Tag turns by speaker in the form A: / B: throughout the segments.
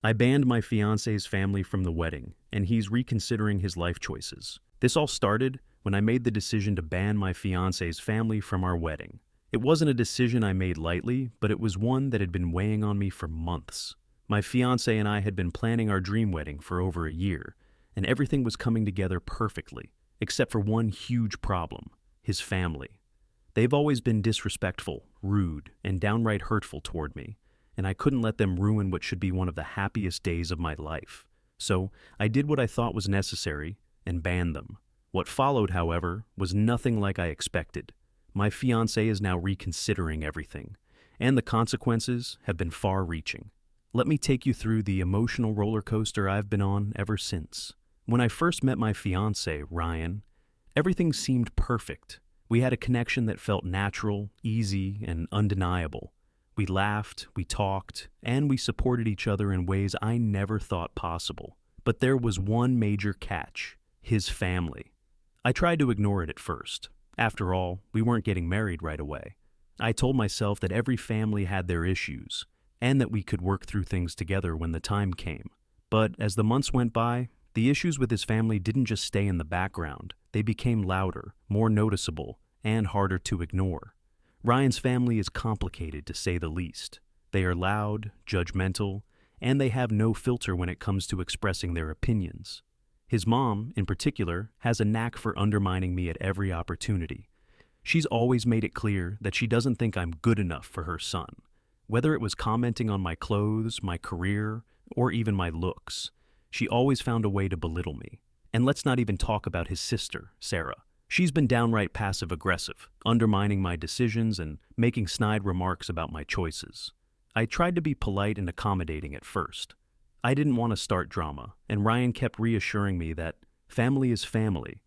A: I banned my fiance's family from the wedding, and he's reconsidering his life choices. This all started when I made the decision to ban my fiance's family from our wedding. It wasn't a decision I made lightly, but it was one that had been weighing on me for months. My fiance and I had been planning our dream wedding for over a year, and everything was coming together perfectly, except for one huge problem: his family. They've always been disrespectful, rude, and downright hurtful toward me, and I couldn't let them ruin what should be one of the happiest days of my life. So I did what I thought was necessary and banned them. What followed, however, was nothing like I expected. My fiancé is now reconsidering everything, and the consequences have been far-reaching. Let me take you through the emotional roller coaster I've been on ever since. When I first met my fiancé, Ryan, everything seemed perfect. We had a connection that felt natural, easy, and undeniable. We laughed, we talked, and we supported each other in ways I never thought possible. But there was one major catch: his family. I tried to ignore it at first. After all, we weren't getting married right away. I told myself that every family had their issues, and that we could work through things together when the time came. But as the months went by, the issues with his family didn't just stay in the background. They became louder, more noticeable, and harder to ignore. Ryan's family is complicated, to say the least. They are loud, judgmental, and they have no filter when it comes to expressing their opinions. His mom, in particular, has a knack for undermining me at every opportunity. She's always made it clear that she doesn't think I'm good enough for her son. Whether it was commenting on my clothes, my career, or even my looks, she always found a way to belittle me. And let's not even talk about his sister, Sarah. She's been downright passive-aggressive, undermining my decisions and making snide remarks about my choices. I tried to be polite and accommodating at first. I didn't want to start drama, and Ryan kept reassuring me that family is family.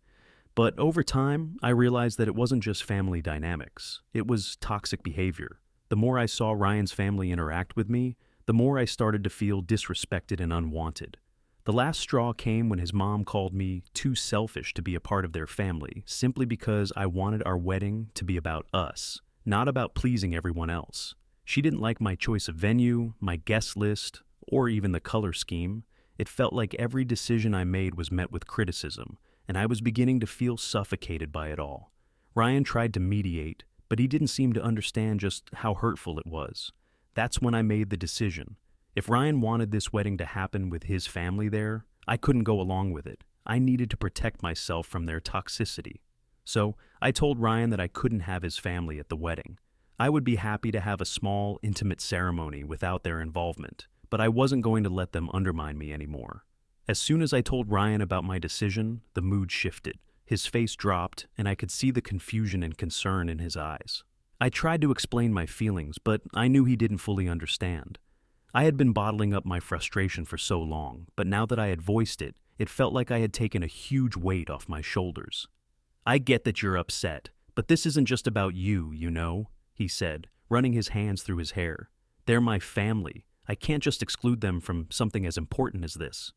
A: But over time, I realized that it wasn't just family dynamics. It was toxic behavior. The more I saw Ryan's family interact with me, the more I started to feel disrespected and unwanted. The last straw came when his mom called me too selfish to be a part of their family, simply because I wanted our wedding to be about us, not about pleasing everyone else. She didn't like my choice of venue, my guest list, or even the color scheme. It felt like every decision I made was met with criticism, and I was beginning to feel suffocated by it all. Ryan tried to mediate, but he didn't seem to understand just how hurtful it was. That's when I made the decision. If Ryan wanted this wedding to happen with his family there, I couldn't go along with it. I needed to protect myself from their toxicity. So I told Ryan that I couldn't have his family at the wedding. I would be happy to have a small, intimate ceremony without their involvement, but I wasn't going to let them undermine me anymore. As soon as I told Ryan about my decision, the mood shifted. His face dropped, and I could see the confusion and concern in his eyes. I tried to explain my feelings, but I knew he didn't fully understand. I had been bottling up my frustration for so long, but now that I had voiced it, it felt like I had taken a huge weight off my shoulders. "I get that you're upset, but this isn't just about you, you know," he said, running his hands through his hair. "They're my family. I can't just exclude them from something as important as this."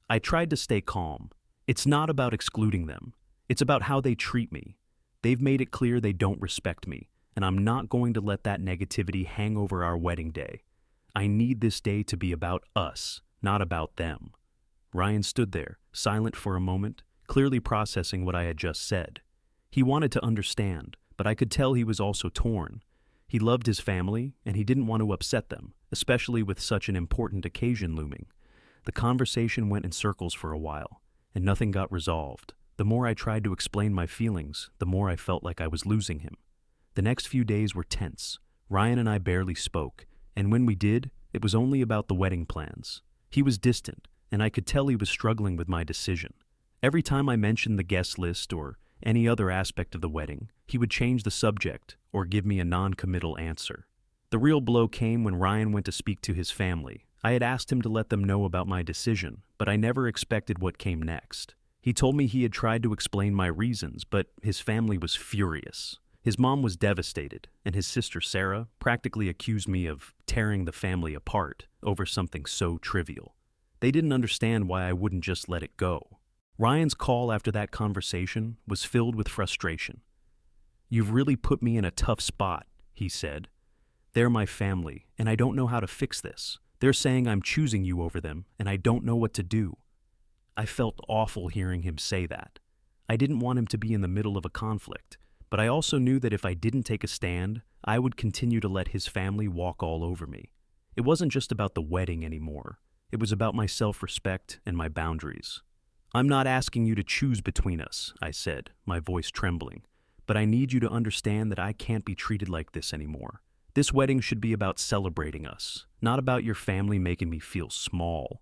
A: I tried to stay calm. It's not about excluding them. It's about how they treat me. They've made it clear they don't respect me, and I'm not going to let that negativity hang over our wedding day. I need this day to be about us, not about them. Ryan stood there, silent for a moment, clearly processing what I had just said. He wanted to understand, but I could tell he was also torn. He loved his family, and he didn't want to upset them, especially with such an important occasion looming. The conversation went in circles for a while, and nothing got resolved. The more I tried to explain my feelings, the more I felt like I was losing him. The next few days were tense. Ryan and I barely spoke, and when we did, it was only about the wedding plans. He was distant, and I could tell he was struggling with my decision. Every time I mentioned the guest list or any other aspect of the wedding, he would change the subject or give me a non-committal answer. The real blow came when Ryan went to speak to his family. I had asked him to let them know about my decision, but I never expected what came next. He told me he had tried to explain my reasons, but his family was furious. His mom was devastated, and his sister Sarah practically accused me of tearing the family apart over something so trivial. They didn't understand why I wouldn't just let it go. Ryan's call after that conversation was filled with frustration. "You've really put me in a tough spot," he said. "They're my family, and I don't know how to fix this, They're saying I'm choosing you over them, and I don't know what to do." I felt awful hearing him say that. I didn't want him to be in the middle of a conflict, but I also knew that if I didn't take a stand, I would continue to let his family walk all over me. It wasn't just about the wedding anymore. It was about my self-respect and my boundaries. "I'm not asking you to choose between us," I said, my voice trembling, "but I need you to understand that I can't be treated like this anymore. This wedding should be about celebrating us, not about your family making me feel small."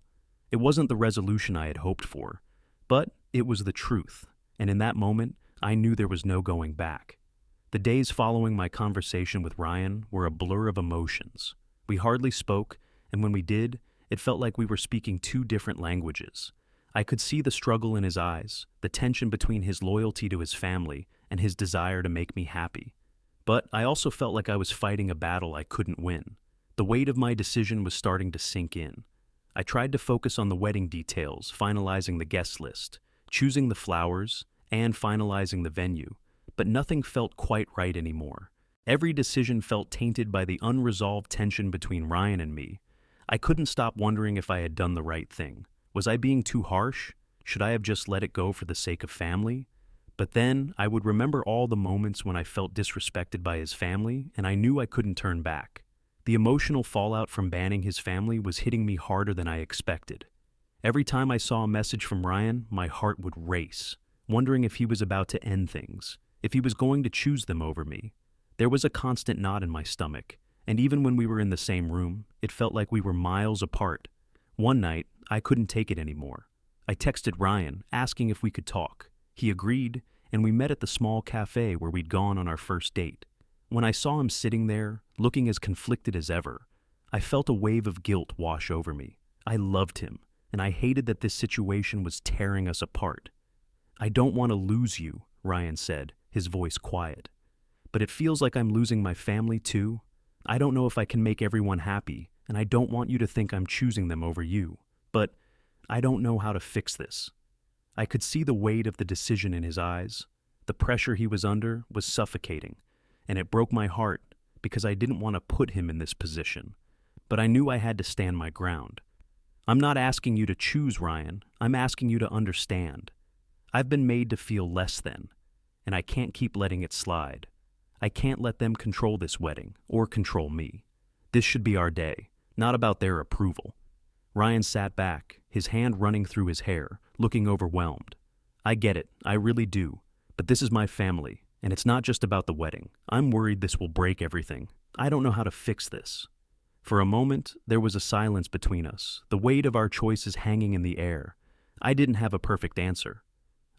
A: It wasn't the resolution I had hoped for, but it was the truth, and in that moment, I knew there was no going back. The days following my conversation with Ryan were a blur of emotions. We hardly spoke, and when we did, it felt like we were speaking two different languages. I could see the struggle in his eyes, the tension between his loyalty to his family and his desire to make me happy. But I also felt like I was fighting a battle I couldn't win. The weight of my decision was starting to sink in. I tried to focus on the wedding details, finalizing the guest list, choosing the flowers, and finalizing the venue, but nothing felt quite right anymore. Every decision felt tainted by the unresolved tension between Ryan and me. I couldn't stop wondering if I had done the right thing. Was I being too harsh? Should I have just let it go for the sake of family? But then I would remember all the moments when I felt disrespected by his family, and I knew I couldn't turn back. The emotional fallout from banning his family was hitting me harder than I expected. Every time I saw a message from Ryan, my heart would race, wondering if he was about to end things, if he was going to choose them over me. There was a constant knot in my stomach, and even when we were in the same room, it felt like we were miles apart. One night, I couldn't take it anymore. I texted Ryan, asking if we could talk. He agreed, and we met at the small cafe where we'd gone on our first date. When I saw him sitting there, looking as conflicted as ever, I felt a wave of guilt wash over me. I loved him, and I hated that this situation was tearing us apart. "I don't want to lose you," Ryan said, his voice quiet. "But it feels like I'm losing my family too. I don't know if I can make everyone happy, and I don't want you to think I'm choosing them over you. But I don't know how to fix this." I could see the weight of the decision in his eyes. The pressure he was under was suffocating, and it broke my heart because I didn't want to put him in this position. But I knew I had to stand my ground. "I'm not asking you to choose, Ryan. I'm asking you to understand. I've been made to feel less than, and I can't keep letting it slide. I can't let them control this wedding or control me. This should be our day, not about their approval." Ryan sat back, his hand running through his hair, looking overwhelmed. "I get it, I really do. But this is my family, and it's not just about the wedding. I'm worried this will break everything. I don't know how to fix this." For a moment, there was a silence between us, the weight of our choices hanging in the air. I didn't have a perfect answer.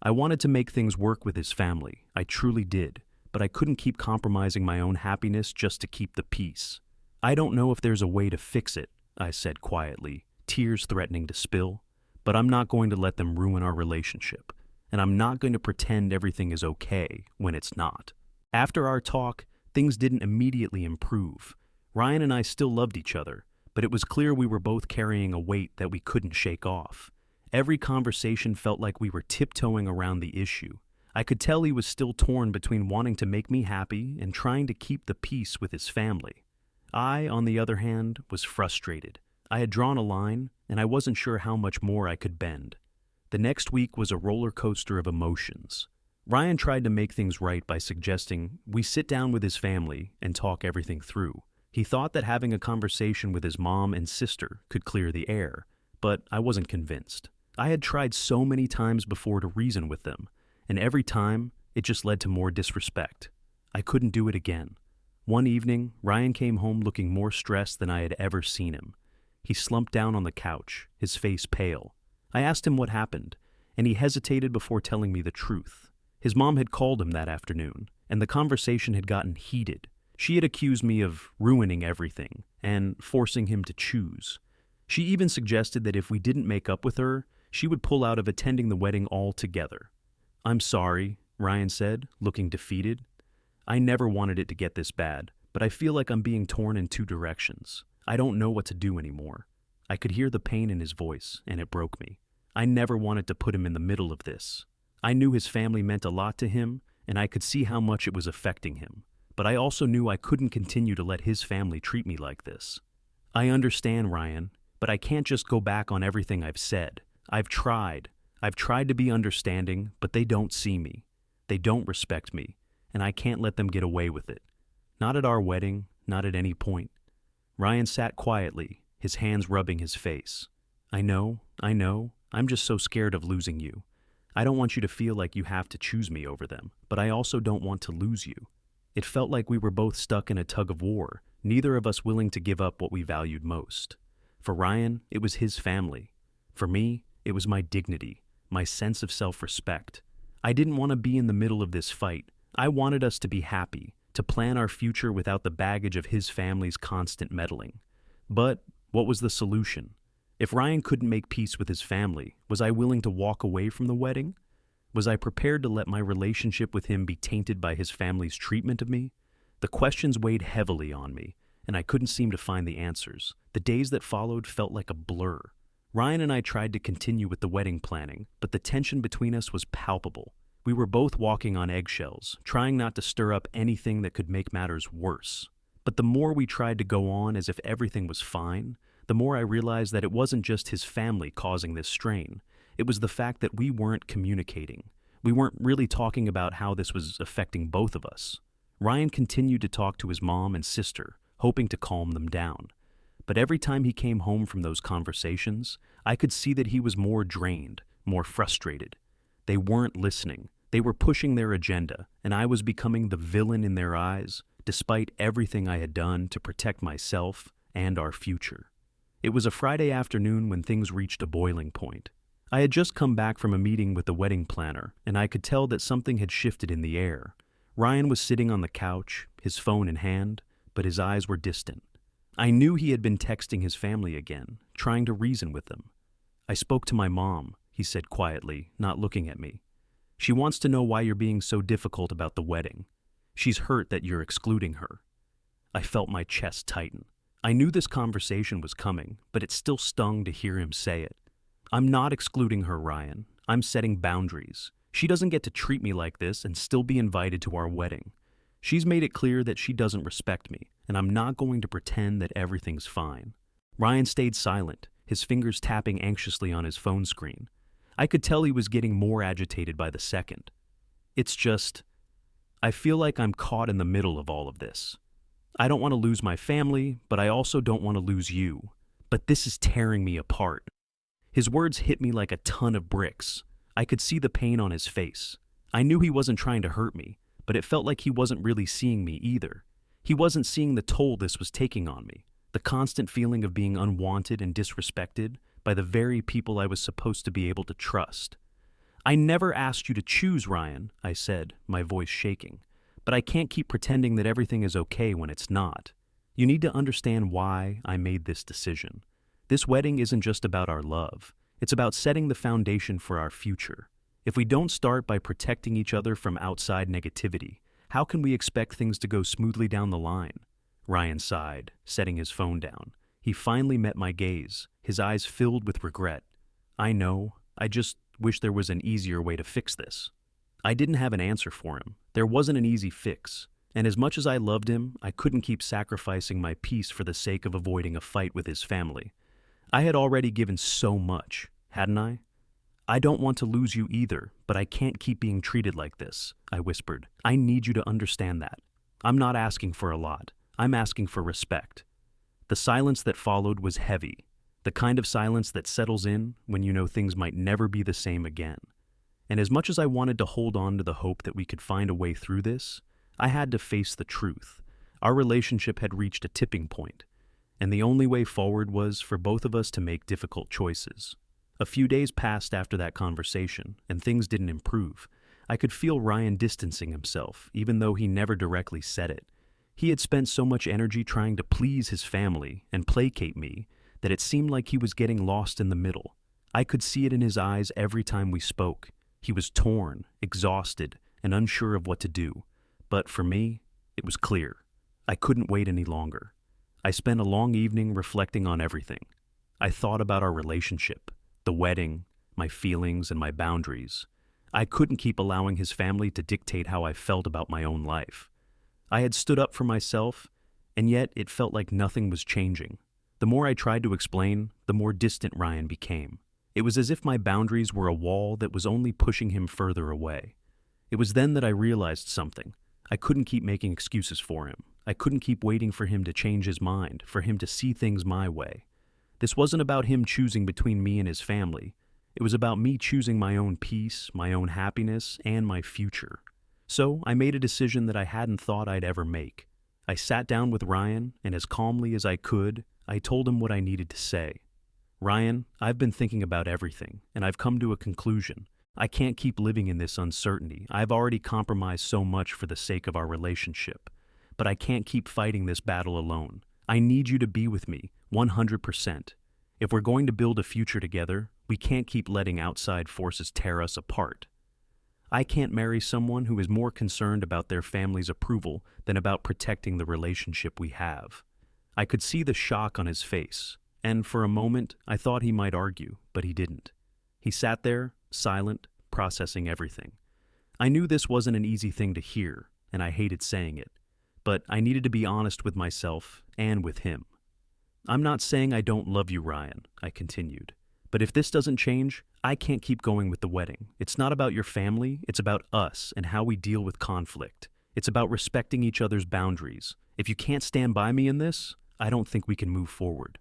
A: I wanted to make things work with his family, I truly did, but I couldn't keep compromising my own happiness just to keep the peace. "I don't know if there's a way to fix it," I said quietly, tears threatening to spill, "but I'm not going to let them ruin our relationship, and I'm not going to pretend everything is okay when it's not." After our talk, things didn't immediately improve. Ryan and I still loved each other, but it was clear we were both carrying a weight that we couldn't shake off. Every conversation felt like we were tiptoeing around the issue. I could tell he was still torn between wanting to make me happy and trying to keep the peace with his family. I, on the other hand, was frustrated. I had drawn a line, and I wasn't sure how much more I could bend. The next week was a roller coaster of emotions. Ryan tried to make things right by suggesting we sit down with his family and talk everything through. He thought that having a conversation with his mom and sister could clear the air, but I wasn't convinced. I had tried so many times before to reason with them, and every time, it just led to more disrespect. I couldn't do it again. One evening, Ryan came home looking more stressed than I had ever seen him. He slumped down on the couch, his face pale. I asked him what happened, and he hesitated before telling me the truth. His mom had called him that afternoon, and the conversation had gotten heated. She had accused me of ruining everything and forcing him to choose. She even suggested that if we didn't make up with her, she would pull out of attending the wedding altogether. "I'm sorry," Ryan said, looking defeated. "I never wanted it to get this bad, but I feel like I'm being torn in two directions. I don't know what to do anymore." I could hear the pain in his voice, and it broke me. I never wanted to put him in the middle of this. I knew his family meant a lot to him, and I could see how much it was affecting him. But I also knew I couldn't continue to let his family treat me like this. I understand, Ryan, but I can't just go back on everything I've said. I've tried. I've tried to be understanding, but they don't see me. They don't respect me, and I can't let them get away with it. Not at our wedding, not at any point. Ryan sat quietly, his hands rubbing his face. I know. I'm just so scared of losing you. I don't want you to feel like you have to choose me over them, but I also don't want to lose you. It felt like we were both stuck in a tug of war, neither of us willing to give up what we valued most. For Ryan, it was his family. For me, it was my dignity, my sense of self-respect. I didn't want to be in the middle of this fight. I wanted us to be happy, to plan our future without the baggage of his family's constant meddling. But what was the solution? If Ryan couldn't make peace with his family, was I willing to walk away from the wedding? Was I prepared to let my relationship with him be tainted by his family's treatment of me? The questions weighed heavily on me, and I couldn't seem to find the answers. The days that followed felt like a blur. Ryan and I tried to continue with the wedding planning, but the tension between us was palpable. We were both walking on eggshells, trying not to stir up anything that could make matters worse. But the more we tried to go on as if everything was fine, the more I realized that it wasn't just his family causing this strain. It was the fact that we weren't communicating. We weren't really talking about how this was affecting both of us. Ryan continued to talk to his mom and sister, hoping to calm them down. But every time he came home from those conversations, I could see that he was more drained, more frustrated. They weren't listening. They were pushing their agenda, and I was becoming the villain in their eyes, despite everything I had done to protect myself and our future. It was a Friday afternoon when things reached a boiling point. I had just come back from a meeting with the wedding planner, and I could tell that something had shifted in the air. Ryan was sitting on the couch, his phone in hand, but his eyes were distant. I knew he had been texting his family again, trying to reason with them. I spoke to my mom, he said quietly, not looking at me. She wants to know why you're being so difficult about the wedding. She's hurt that you're excluding her. I felt my chest tighten. I knew this conversation was coming, but it still stung to hear him say it. I'm not excluding her, Ryan. I'm setting boundaries. She doesn't get to treat me like this and still be invited to our wedding. She's made it clear that she doesn't respect me, and I'm not going to pretend that everything's fine. Ryan stayed silent, his fingers tapping anxiously on his phone screen. I could tell he was getting more agitated by the second. It's just, I feel like I'm caught in the middle of all of this. I don't want to lose my family, but I also don't want to lose you. But this is tearing me apart. His words hit me like a ton of bricks. I could see the pain on his face. I knew he wasn't trying to hurt me, but it felt like he wasn't really seeing me either. He wasn't seeing the toll this was taking on me, the constant feeling of being unwanted and disrespected by the very people I was supposed to be able to trust. I never asked you to choose, Ryan, I said, my voice shaking. But I can't keep pretending that everything is okay when it's not. You need to understand why I made this decision. This wedding isn't just about our love. It's about setting the foundation for our future. If we don't start by protecting each other from outside negativity, how can we expect things to go smoothly down the line? Ryan sighed, setting his phone down. He finally met my gaze, his eyes filled with regret. I know, I just wish there was an easier way to fix this. I didn't have an answer for him. There wasn't an easy fix. And as much as I loved him, I couldn't keep sacrificing my peace for the sake of avoiding a fight with his family. I had already given so much, hadn't I? I don't want to lose you either, but I can't keep being treated like this, I whispered. I need you to understand that. I'm not asking for a lot. I'm asking for respect. The silence that followed was heavy, the kind of silence that settles in when you know things might never be the same again. And as much as I wanted to hold on to the hope that we could find a way through this, I had to face the truth. Our relationship had reached a tipping point, and the only way forward was for both of us to make difficult choices. A few days passed after that conversation, and things didn't improve. I could feel Ryan distancing himself, even though he never directly said it. He had spent so much energy trying to please his family and placate me that it seemed like he was getting lost in the middle. I could see it in his eyes every time we spoke. He was torn, exhausted, and unsure of what to do. But for me, it was clear. I couldn't wait any longer. I spent a long evening reflecting on everything. I thought about our relationship, the wedding, my feelings, and my boundaries. I couldn't keep allowing his family to dictate how I felt about my own life. I had stood up for myself, and yet it felt like nothing was changing. The more I tried to explain, the more distant Ryan became. It was as if my boundaries were a wall that was only pushing him further away. It was then that I realized something. I couldn't keep making excuses for him. I couldn't keep waiting for him to change his mind, for him to see things my way. This wasn't about him choosing between me and his family. It was about me choosing my own peace, my own happiness, and my future. So I made a decision that I hadn't thought I'd ever make. I sat down with Ryan, and as calmly as I could, I told him what I needed to say. Ryan, I've been thinking about everything, and I've come to a conclusion. I can't keep living in this uncertainty. I've already compromised so much for the sake of our relationship. But I can't keep fighting this battle alone. I need you to be with me, 100%. If we're going to build a future together, we can't keep letting outside forces tear us apart. I can't marry someone who is more concerned about their family's approval than about protecting the relationship we have. I could see the shock on his face, and for a moment I thought he might argue, but he didn't. He sat there, silent, processing everything. I knew this wasn't an easy thing to hear, and I hated saying it, but I needed to be honest with myself and with him. I'm not saying I don't love you, Ryan, I continued. But if this doesn't change, I can't keep going with the wedding. It's not about your family, it's about us and how we deal with conflict. It's about respecting each other's boundaries. If you can't stand by me in this, I don't think we can move forward.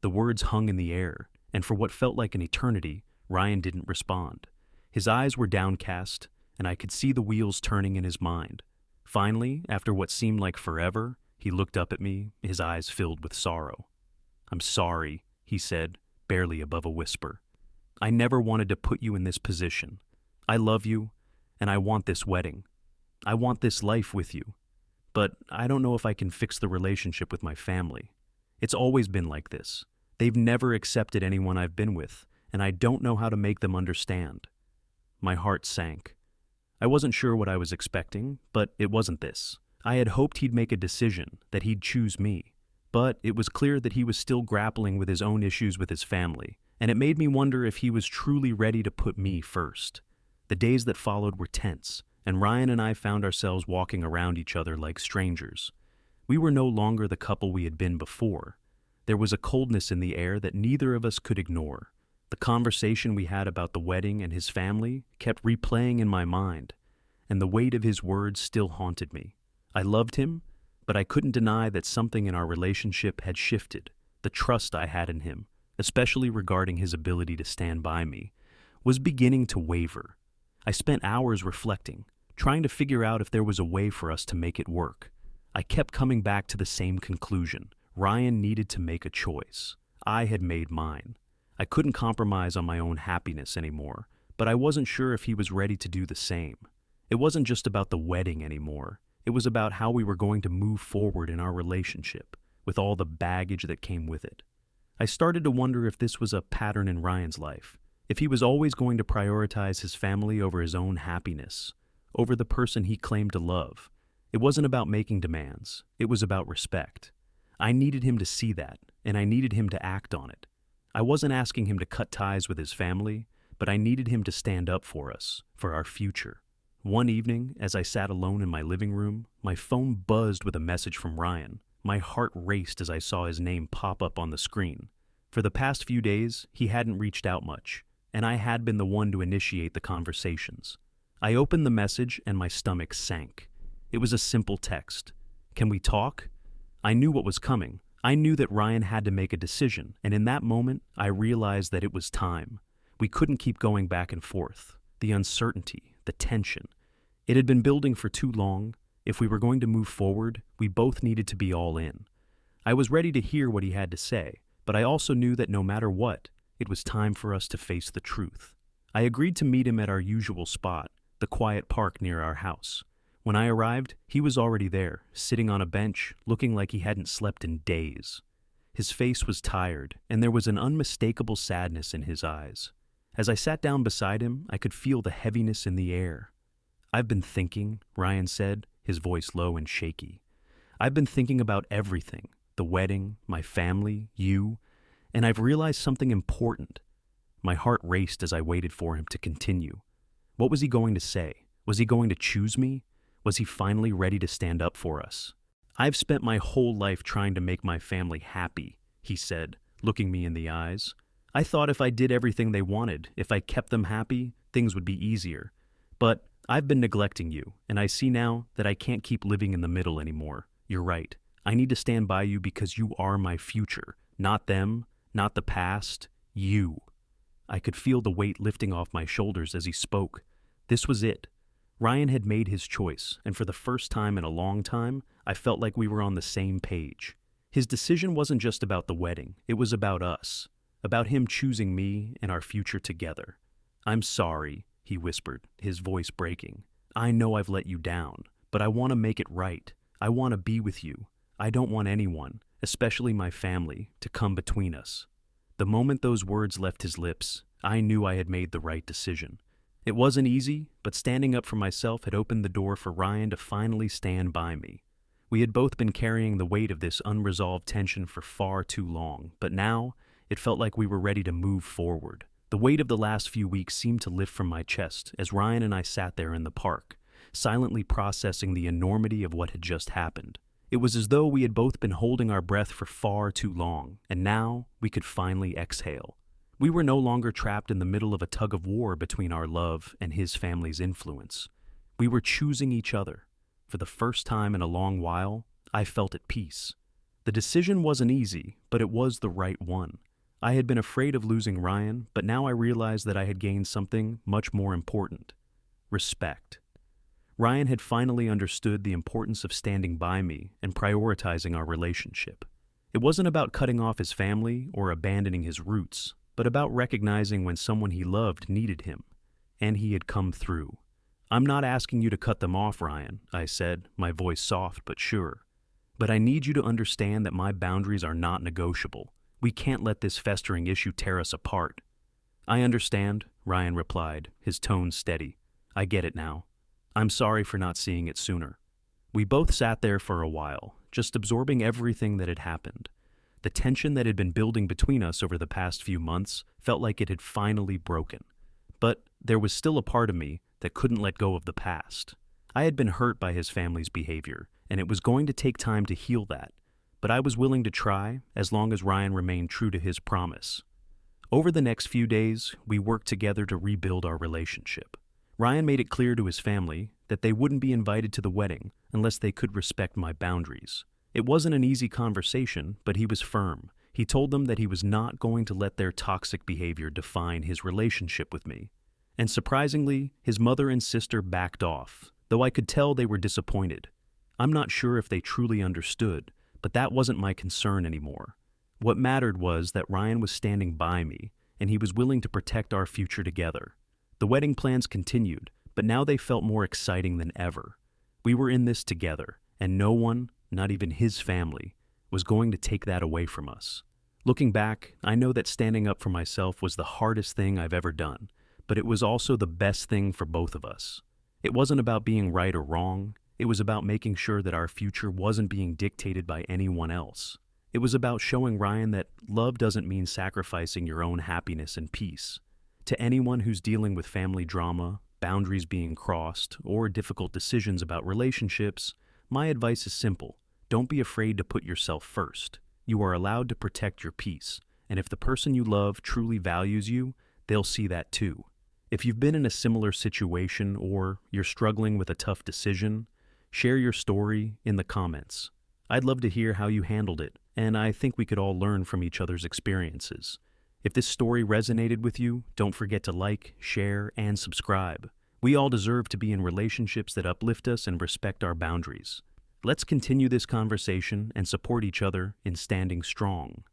A: The words hung in the air, and for what felt like an eternity, Ryan didn't respond. His eyes were downcast, and I could see the wheels turning in his mind. Finally, after what seemed like forever, he looked up at me, his eyes filled with sorrow. "I'm sorry," he said, barely above a whisper. "I never wanted to put you in this position. I love you, and I want this wedding. I want this life with you. But I don't know if I can fix the relationship with my family. It's always been like this. They've never accepted anyone I've been with, and I don't know how to make them understand." My heart sank. I wasn't sure what I was expecting, but it wasn't this. I had hoped he'd make a decision, that he'd choose me. But it was clear that he was still grappling with his own issues with his family, and it made me wonder if he was truly ready to put me first. The days that followed were tense, and Ryan and I found ourselves walking around each other like strangers. We were no longer the couple we had been before. There was a coldness in the air that neither of us could ignore. The conversation we had about the wedding and his family kept replaying in my mind, and the weight of his words still haunted me. I loved him, but I couldn't deny that something in our relationship had shifted. The trust I had in him, especially regarding his ability to stand by me, was beginning to waver. I spent hours reflecting, trying to figure out if there was a way for us to make it work. I kept coming back to the same conclusion. Ryan needed to make a choice. I had made mine. I couldn't compromise on my own happiness anymore, but I wasn't sure if he was ready to do the same. It wasn't just about the wedding anymore. It was about how we were going to move forward in our relationship, with all the baggage that came with it. I started to wonder if this was a pattern in Ryan's life, if he was always going to prioritize his family over his own happiness, over the person he claimed to love. It wasn't about making demands. It was about respect. I needed him to see that, and I needed him to act on it. I wasn't asking him to cut ties with his family, but I needed him to stand up for us, for our future. One evening, as I sat alone in my living room, my phone buzzed with a message from Ryan. My heart raced as I saw his name pop up on the screen. For the past few days, he hadn't reached out much, and I had been the one to initiate the conversations. I opened the message and my stomach sank. It was a simple text. "Can we talk?" I knew what was coming. I knew that Ryan had to make a decision, and in that moment, I realized that it was time. We couldn't keep going back and forth. The uncertainty, the tension. It had been building for too long. If we were going to move forward, we both needed to be all in. I was ready to hear what he had to say, but I also knew that no matter what, it was time for us to face the truth. I agreed to meet him at our usual spot, the quiet park near our house. When I arrived, he was already there, sitting on a bench, looking like he hadn't slept in days. His face was tired, and there was an unmistakable sadness in his eyes. As I sat down beside him, I could feel the heaviness in the air. "I've been thinking," Ryan said, his voice low and shaky. "I've been thinking about everything, the wedding, my family, you, and I've realized something important." My heart raced as I waited for him to continue. What was he going to say? Was he going to choose me? Was he finally ready to stand up for us? "I've spent my whole life trying to make my family happy," he said, looking me in the eyes. I thought if I did everything they wanted, if I kept them happy, things would be easier. But I've been neglecting you, and I see now that I can't keep living in the middle anymore. You're right. I need to stand by you because you are my future. Not them, not the past, you. I could feel the weight lifting off my shoulders as he spoke. This was it. Ryan had made his choice, and for the first time in a long time, I felt like we were on the same page. His decision wasn't just about the wedding, it was about us, about him choosing me and our future together. I'm sorry, he whispered, his voice breaking. I know I've let you down, but I want to make it right. I want to be with you. I don't want anyone, especially my family, to come between us. The moment those words left his lips, I knew I had made the right decision. It wasn't easy, but standing up for myself had opened the door for Ryan to finally stand by me. We had both been carrying the weight of this unresolved tension for far too long, but now it felt like we were ready to move forward. The weight of the last few weeks seemed to lift from my chest as Ryan and I sat there in the park, silently processing the enormity of what had just happened. It was as though we had both been holding our breath for far too long, and now we could finally exhale. We were no longer trapped in the middle of a tug of war between our love and his family's influence. We were choosing each other. For the first time in a long while, I felt at peace. The decision wasn't easy, but it was the right one. I had been afraid of losing Ryan, but now I realized that I had gained something much more important: respect. Ryan had finally understood the importance of standing by me and prioritizing our relationship. It wasn't about cutting off his family or abandoning his roots, but about recognizing when someone he loved needed him, and he had come through. I'm not asking you to cut them off, Ryan, I said, my voice soft but sure. But I need you to understand that my boundaries are not negotiable. We can't let this festering issue tear us apart. I understand, Ryan replied, his tone steady. I get it now. I'm sorry for not seeing it sooner. We both sat there for a while, just absorbing everything that had happened. The tension that had been building between us over the past few months felt like it had finally broken. But there was still a part of me that couldn't let go of the past. I had been hurt by his family's behavior, and it was going to take time to heal that. But I was willing to try, as long as Ryan remained true to his promise. Over the next few days, we worked together to rebuild our relationship. Ryan made it clear to his family that they wouldn't be invited to the wedding unless they could respect my boundaries. It wasn't an easy conversation, but he was firm. He told them that he was not going to let their toxic behavior define his relationship with me. And surprisingly, his mother and sister backed off, though I could tell they were disappointed. I'm not sure if they truly understood, but that wasn't my concern anymore. What mattered was that Ryan was standing by me, and he was willing to protect our future together. The wedding plans continued, but now they felt more exciting than ever. We were in this together, and no one, not even his family, was going to take that away from us. Looking back, I know that standing up for myself was the hardest thing I've ever done, but it was also the best thing for both of us. It wasn't about being right or wrong. It was about making sure that our future wasn't being dictated by anyone else. It was about showing Ryan that love doesn't mean sacrificing your own happiness and peace. To anyone who's dealing with family drama, boundaries being crossed, or difficult decisions about relationships, my advice is simple. Don't be afraid to put yourself first. You are allowed to protect your peace, and if the person you love truly values you, they'll see that too. If you've been in a similar situation or you're struggling with a tough decision, share your story in the comments. I'd love to hear how you handled it, and I think we could all learn from each other's experiences. If this story resonated with you, don't forget to like, share, and subscribe. We all deserve to be in relationships that uplift us and respect our boundaries. Let's continue this conversation and support each other in standing strong.